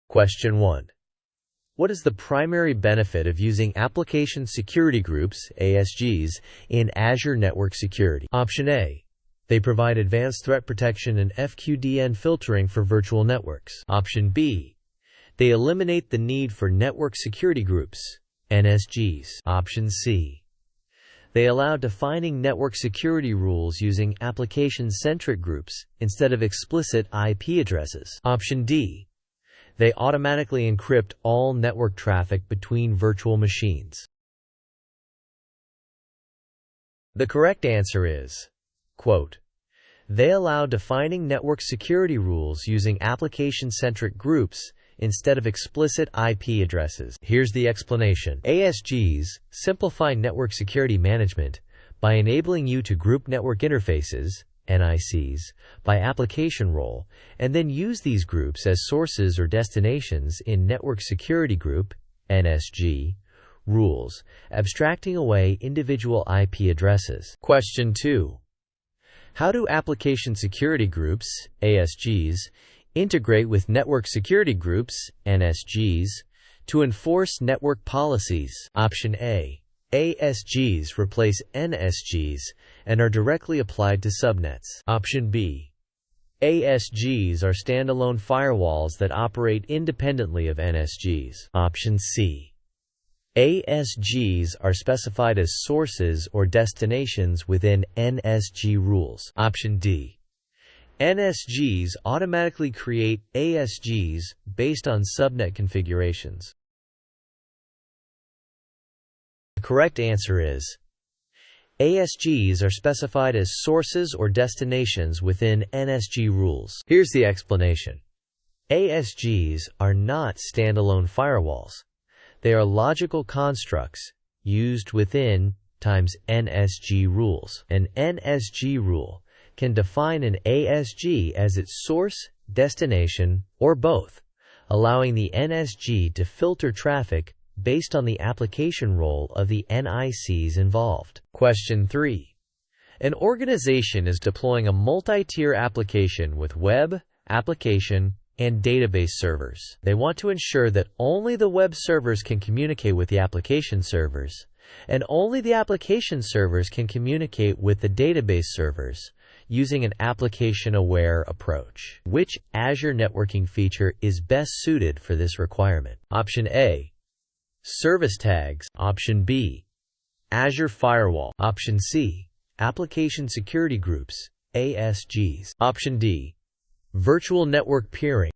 Question 1. What is the primary benefit of using Application Security Groups, ASGs, in Azure Network Security? Option A. They provide advanced threat protection and FQDN filtering for virtual networks. Option B. They eliminate the need for network security groups, NSGs. Option C. They allow defining network security rules using application-centric groups instead of explicit IP addresses. Option D. They automatically encrypt all network traffic between virtual machines. The correct answer is, quote, they allow defining network security rules using application-centric groups instead of explicit IP addresses. Here's the explanation. ASGs simplify network security management by enabling you to group network interfaces, NICs, by application role, and then use these groups as sources or destinations in Network Security Group, NSG, rules, abstracting away individual IP addresses. Question 2. How do application security groups, ASGs, integrate with network security groups, NSGs, to enforce network policies? Option A. ASGs replace NSGs and are directly applied to subnets. Option B. ASGs are standalone firewalls that operate independently of NSGs. Option C. ASGs are specified as sources or destinations within NSG rules. Option D. NSGs automatically create ASGs based on subnet configurations. The correct answer is ASGs are specified as sources or destinations within NSG rules. Here's the explanation. ASGs are not standalone firewalls. They are logical constructs used within times NSG rules. An NSG rule can define an ASG as its source, destination, or both, allowing the NSG to filter traffic based on the application role of the NICs involved. Question 3. An organization is deploying a multi-tier application with web, application, and database servers. They want to ensure that only the web servers can communicate with the application servers, and only the application servers can communicate with the database servers, using an application-aware approach. Which Azure networking feature is best suited for this requirement? Option A. Service tags. Option B. Azure Firewall. Option C. Application Security Groups, ASGs. Option D. Virtual Network Peering.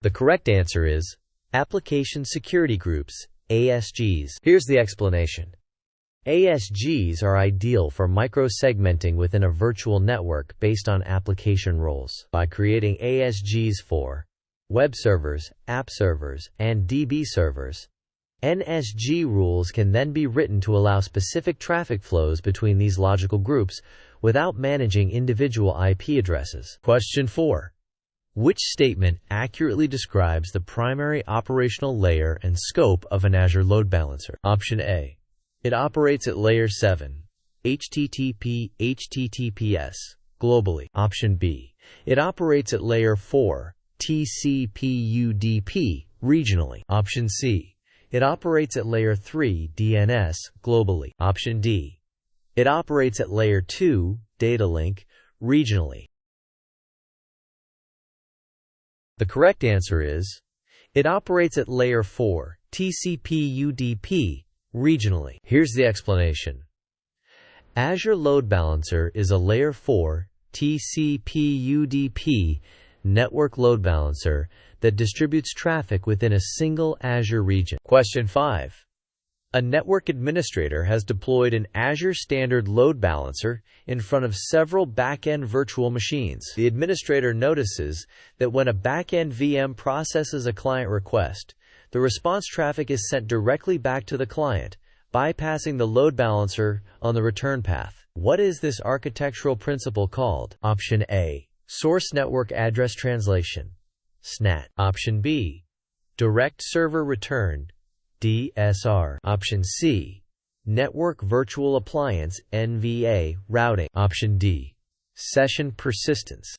The correct answer is Application Security Groups, ASGs. Here's the explanation. ASGs are ideal for micro-segmenting within a virtual network based on application roles. By creating ASGs for web servers, app servers, and DB servers, NSG rules can then be written to allow specific traffic flows between these logical groups without managing individual IP addresses. Question 4. Which statement accurately describes the primary operational layer and scope of an Azure load balancer? Option A. It operates at layer 7, HTTP/HTTPS, globally. Option B. It operates at layer 4, TCP/UDP, regionally. Option C. It operates at layer 3, DNS, globally. Option D. It operates at layer 2, data link, regionally. The correct answer is, it operates at layer 4, TCP/UDP, regionally. Here's the explanation. Azure Load Balancer is a layer 4, TCP/UDP, network load balancer that distributes traffic within a single Azure region. Question 5. A network administrator has deployed an Azure Standard Load Balancer in front of several back-end virtual machines. The administrator notices that when a back-end VM processes a client request, the response traffic is sent directly back to the client, bypassing the load balancer on the return path. What is this architectural principle called? Option A. Source Network Address Translation, SNAT. Option B. Direct Server Return, DSR. Option C. Network Virtual Appliance, NVA, routing. Option D. Session Persistence.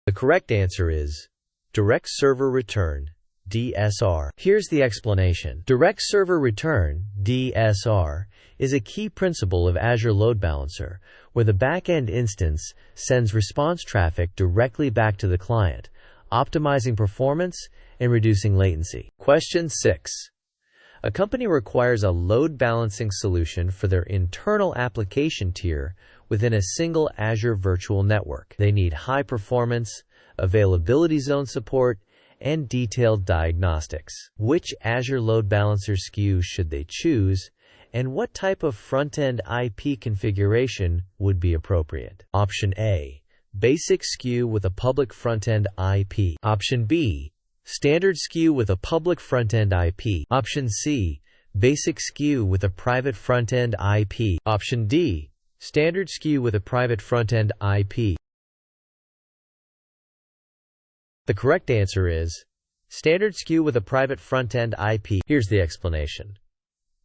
The correct answer is Direct Server Return, DSR. Here's the explanation. Direct Server Return, DSR, is a key principle of Azure Load Balancer, where the back-end instance sends response traffic directly back to the client, optimizing performance and reducing latency. Question 6. A company requires a load balancing solution for their internal application tier within a single Azure virtual network. They need high performance, availability zone support, and detailed diagnostics. Which Azure Load Balancer SKU should they choose, and what type of front-end IP configuration would be appropriate? Option A, Basic SKU with a public front-end IP. Option B, Standard SKU with a public front-end IP. Option C, Basic SKU with a private front-end IP. Option D, Standard SKU with a private front-end IP. The correct answer is Standard SKU with a private front-end IP. Here's the explanation.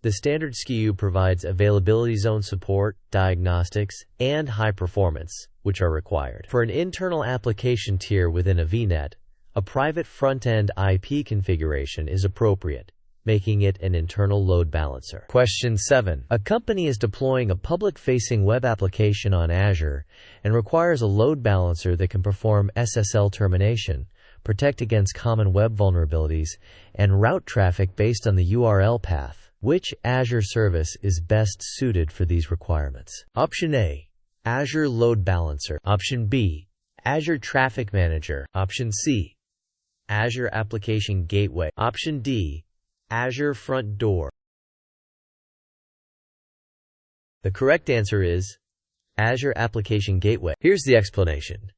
The Standard SKU provides availability zone support, diagnostics, and high performance, which are required. For an internal application tier within a VNet, a private front-end IP configuration is appropriate, making it an internal load balancer. Question 7. A company is deploying a public-facing web application on Azure and requires a load balancer that can perform SSL termination, protect against common web vulnerabilities, and route traffic based on the URL path. Which Azure service is best suited for these requirements? Option A, Azure Load Balancer. Option B, Azure Traffic Manager. Option C, Azure Application Gateway. Option D, Azure Front Door. The correct answer is Azure Application Gateway. Here's the explanation.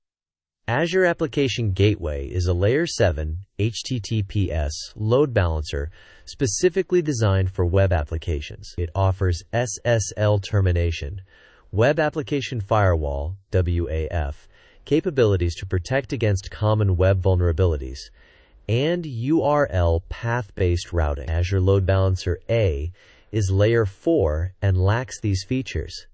Azure Application Gateway is a Layer 7 HTTPS load balancer specifically designed for web applications. It offers SSL termination, Web Application Firewall (WAF) capabilities to protect against common web vulnerabilities, and URL path-based routing. Azure Load Balancer A is Layer 4 and lacks these features.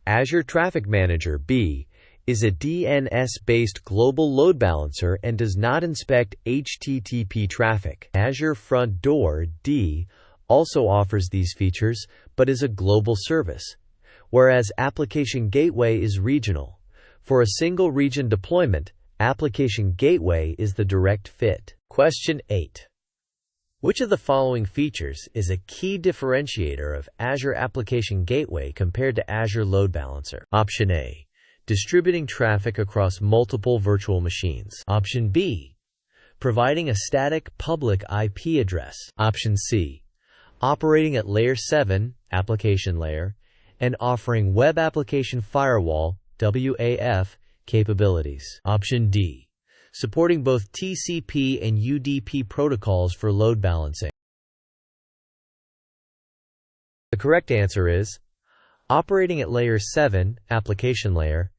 Azure Traffic Manager B is a DNS-based global load balancer and does not inspect HTTP traffic. Azure Front Door D also offers these features but is a global service, whereas Application Gateway is regional. For a single region deployment, Application Gateway is the direct fit. Question 8. Which of the following features is a key differentiator of Azure Application Gateway compared to Azure Load Balancer? Option A, distributing traffic across multiple virtual machines. Option B, providing a static public IP address. Option C, operating at Layer 7, application layer, and offering Web Application Firewall, WAF, capabilities. Option D, supporting both TCP and UDP protocols for load balancing. The correct answer is operating at Layer 7, application layer,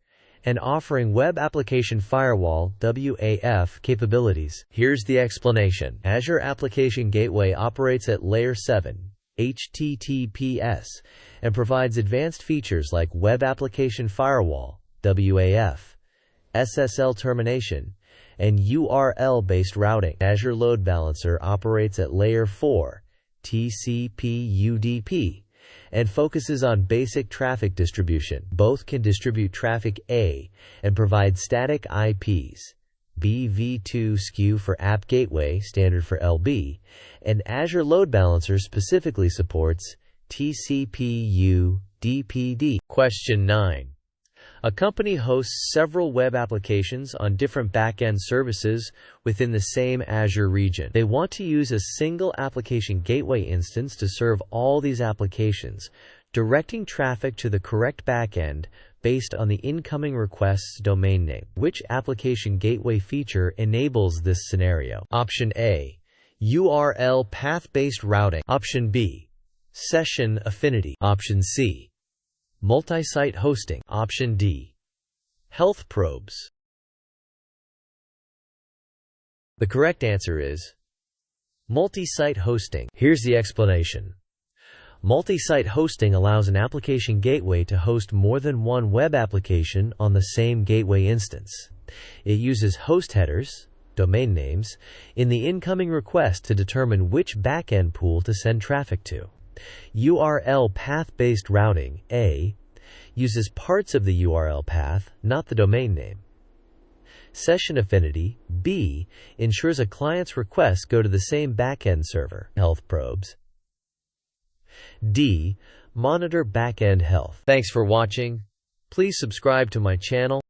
and offering Web Application Firewall (WAF) capabilities. Here's the explanation. Azure Application Gateway operates at Layer 7, HTTPS, and provides advanced features like Web Application Firewall (WAF), SSL termination, and URL-based routing. Azure Load Balancer operates at Layer 4, TCP/UDP, and focuses on basic traffic distribution. Both can distribute traffic A and provide static IPs, BV2 SKU for App Gateway, standard for LB, and Azure Load Balancer specifically supports TCP/UDPD. Question 9. A company hosts several web applications on different back-end services within the same Azure region. They want to use a single application gateway instance to serve all these applications, directing traffic to the correct back-end based on the incoming request's domain name. Which application gateway feature enables this scenario? Option A, URL path-based routing. Option B, session affinity. Option C, multi-site hosting. Option D, health probes. The correct answer is multi-site hosting. Here's the explanation. Multi-site hosting allows an application gateway to host more than one web application on the same gateway instance. It uses host headers, domain names, in the incoming request to determine which backend pool to send traffic to. URL path-based routing, A, uses parts of the URL path, not the domain name. Session affinity, B, ensures a client's requests go to the same backend server. Health probes. D, monitor backend health. Thanks for watching. Please subscribe to my channel.